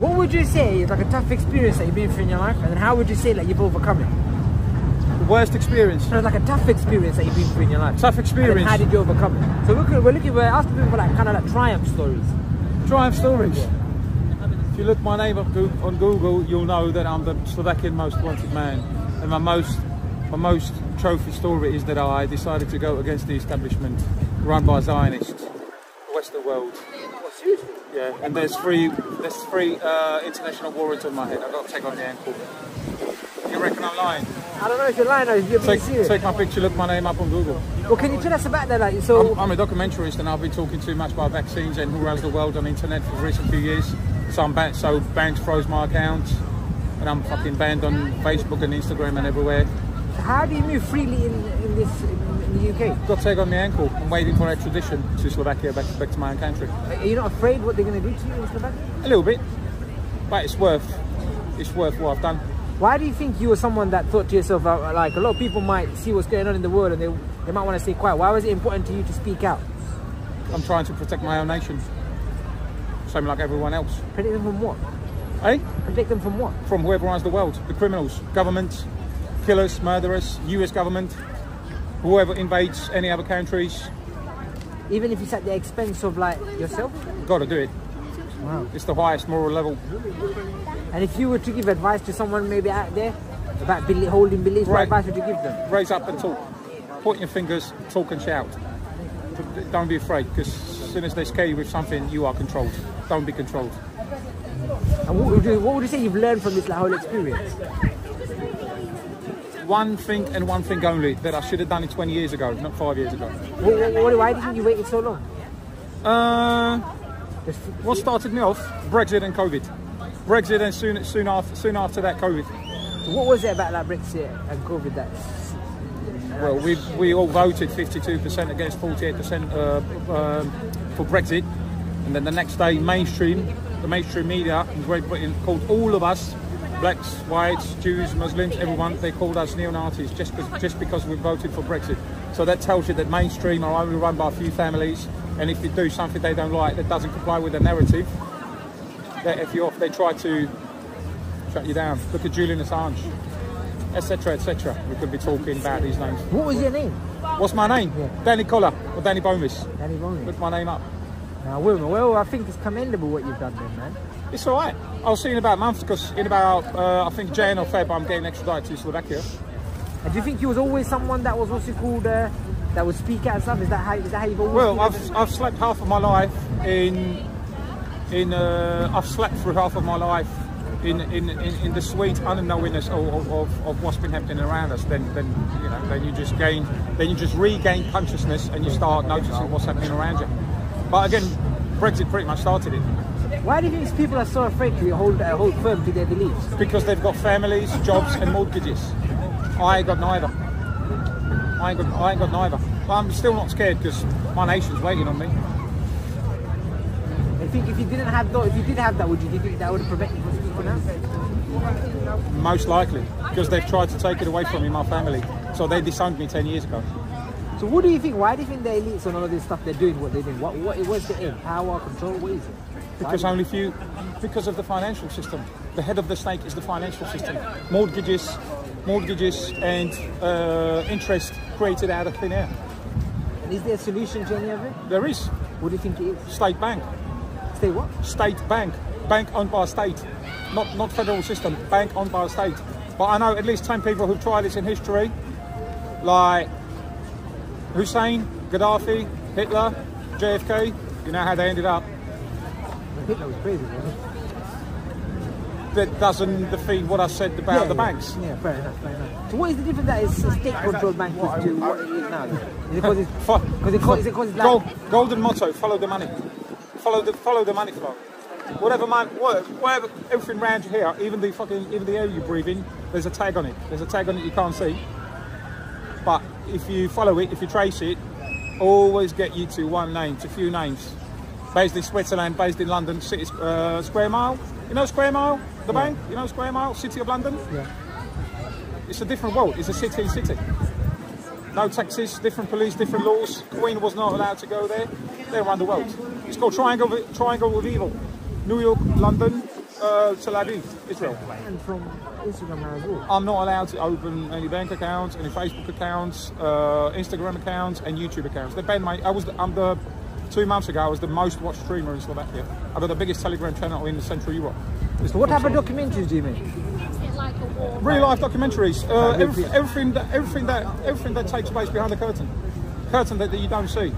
What would you say is like a tough experience that you've been through in your life, and then how would you say that you've overcome it? The worst experience? So like a tough experience that you've been through in your life. Tough experience. And how did you overcome it? So we're asking people for like kind of like triumph stories. Triumph stories? Yeah. If you look my name up on Google, you'll know that I'm the Slovakian most wanted man. And my most trophy story is that I decided to go against the establishment run by Zionists, the Western world. What, seriously? Yeah, and there's three international warrants on my head. I've got to take on the ankle. You reckon I'm lying? I don't know if you're lying or if you're being serious. Take my picture, look my name up on Google. Well, can you tell us about that? Like, so I'm a documentarist, and I've been talking too much about vaccines and who runs the world on the internet for the recent few years. So banks froze my account, and I'm fucking banned on Facebook and Instagram and everywhere. How do you move freely in the UK? Got to take on the ankle. I'm waiting for extradition to Slovakia, back to my own country. Are you not afraid what they're going to do to you in Slovakia? A little bit, but it's worth what I've done. Why do you think you were someone that thought to yourself, like a lot of people might see what's going on in the world and they might want to stay quiet? Why was it important to you to speak out? I'm trying to protect my own nation, same like everyone else. Protect them from what? Eh? Protect them from what? From whoever runs the world, the criminals, government, killers, murderers, US government, whoever invades any other countries. Even if it's at the expense of like yourself? Got to do it. Wow. It's the highest moral level. And if you were to give advice to someone maybe out there about holding beliefs, what advice would you give them? Raise up and talk. Point your fingers, talk and shout. Don't be afraid, because as soon as they scare you with something, you are controlled. Don't be controlled. And what would you say you've learned from this whole experience? One thing and one thing only, that I should have done it 20 years ago, not 5 years ago. Why didn't you wait so long? What started me off? Brexit and COVID. Brexit and soon after that, COVID. So what was it about like Brexit and COVID that? Well, we all voted 52% against 48% for Brexit, and then the next day, the mainstream media in Great Britain called all of us, blacks, whites, Jews, Muslims, everyone, they called us neo-Nazis just because we voted for Brexit. So that tells you that mainstream are only run by a few families, and if you do something they don't like that doesn't comply with the narrative, they F you off. They try to shut you down. Look at Julian Assange, etc., etc. We could be talking about these names. What was your name? What's my name? Yeah. Danny Kollar or Danny Bomis. Danny Bomis. Look my name up. Now, well, I think it's commendable what you've done then, man. It's all right. I'll see you in about a month, because in about, I think Jan or Feb, I'm getting extradited to Slovakia. And do you think you was always someone that was, what's it called, that would speak out and stuff? Is that how you've always Well, I've slept half of my life I've slept through half of my life in the sweet unknowingness of what's been happening around us. Then you just regain consciousness and you start noticing what's happening around you. But again, Brexit pretty much started it. Why do you think people are so afraid to hold firm to their beliefs? Because they've got families, jobs and mortgages. I ain't got neither. I ain't got neither. But I'm still not scared, because my nation's waiting on me. I think if you did have that, do you think that would have prevented you from speaking out? Most likely, because they've tried to take it away from me, my family. So they disowned me 10 years ago. So what do you think? Why do you think the elites and all of this stuff they're doing what they're doing? What's the aim? Power, control? What is it? Because of the financial system. The head of the snake is the financial system. Mortgages and interest created out of thin air. And is there a solution to any of it? There is. What do you think it is? State bank. State what? State bank. Bank owned by a state. Not federal system. Bank owned by a state. But I know at least 10 people who've tried this in history, like Hussein, Gaddafi, Hitler, JFK. You know how they ended up. Hitler was crazy, wasn't he? That doesn't defeat what I said about the banks. Yeah, fair enough. So what is the difference that is a state-controlled bank to what it is now? Is it because it's like... Golden motto, follow the money. Follow the money flow. Whatever, everything around you here, even the air you breathe in, there's a tag on it. There's a tag on it you can't see. But if you follow it, if you trace it, always get you to one name, to a few names. Based in Switzerland, based in London, City Square Mile. You know Square Mile, the bank? You know Square Mile, City of London? Yeah. It's a different world. It's a city in city. No taxes, different police, different laws. Queen was not allowed to go there. They're around the world. It's called Triangle of Evil. New York, London, Tel Aviv, Israel. And from Instagram now as well. I'm not allowed to open any bank accounts, any Facebook accounts, Instagram accounts, and YouTube accounts. They banned my. I'm the 2 months ago. I was the most watched streamer in Slovakia. I've got the biggest Telegram channel in Central Europe. So what type of documentaries do you make? Real life documentaries. Everything that takes place behind the curtain that you don't see.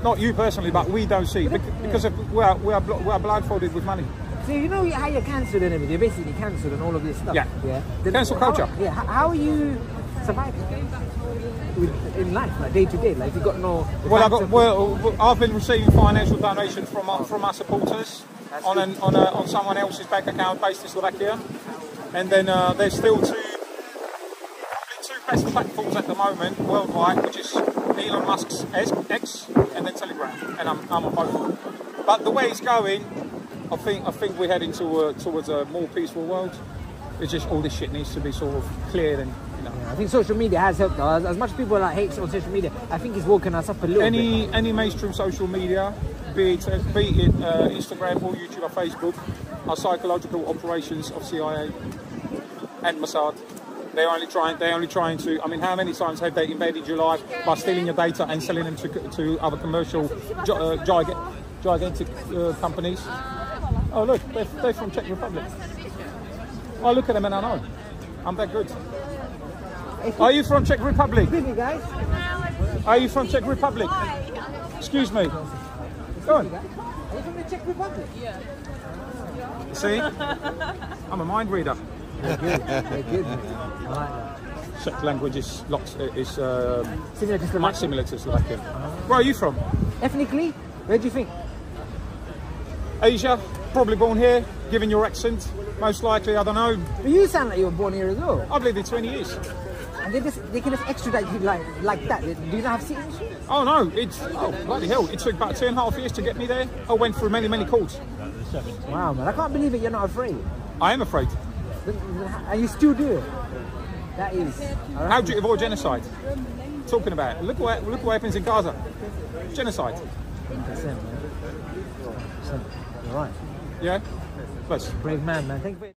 Not you personally, but we don't see because we are blindfolded with money. So you know how you're cancelled and everything. You're basically cancelled and all of this stuff. Yeah. Cancel culture. How are you surviving in life, like day to day? Like you got no. I've been receiving financial donations from our supporters on someone else's bank account based in Slovakia, and then there's still two best platforms at the moment worldwide, which is Elon Musk's X and then Telegram, and I'm on both. But the way it's going, I think we're heading towards a more peaceful world. It's just all this shit needs to be sort of cleared and. I think social media has helped though. As much people like hate on social media, I think it's woken us up a little bit. Any mainstream social media, be it Instagram or YouTube or Facebook, are psychological operations of CIA and Mossad. They're only trying to. I mean, how many times have they invaded your life by stealing your data and selling them to other commercial gigantic companies? Oh look, they're from Czech Republic. I look at them and I know I'm that good. Are you from Czech Republic? Guys. Are you from Czech Republic? Excuse me. Go on. Are you from the Czech Republic? Yeah. See? I'm a mind reader. They're good. They're good. I like that. Czech language is much similar to Slovakian. Where are you from? Ethnically, where do you think? Asia. Probably born here, given your accent. Most likely, I don't know. But you sound like you were born here as well. I've lived here 20 years. And they can just extradite you like that. Do you not have citizenship? Oh no, bloody hell. It took about 2.5 years to get me there. I went through many courts. Wow, man, I can't believe it. You're not afraid. I am afraid. And you still do it. That is. How do you avoid genocide? Talking about it. Look what happens in Gaza. Genocide. 100%, man. 100%. You're right. Yeah. Bless. Brave man, man. Thank you.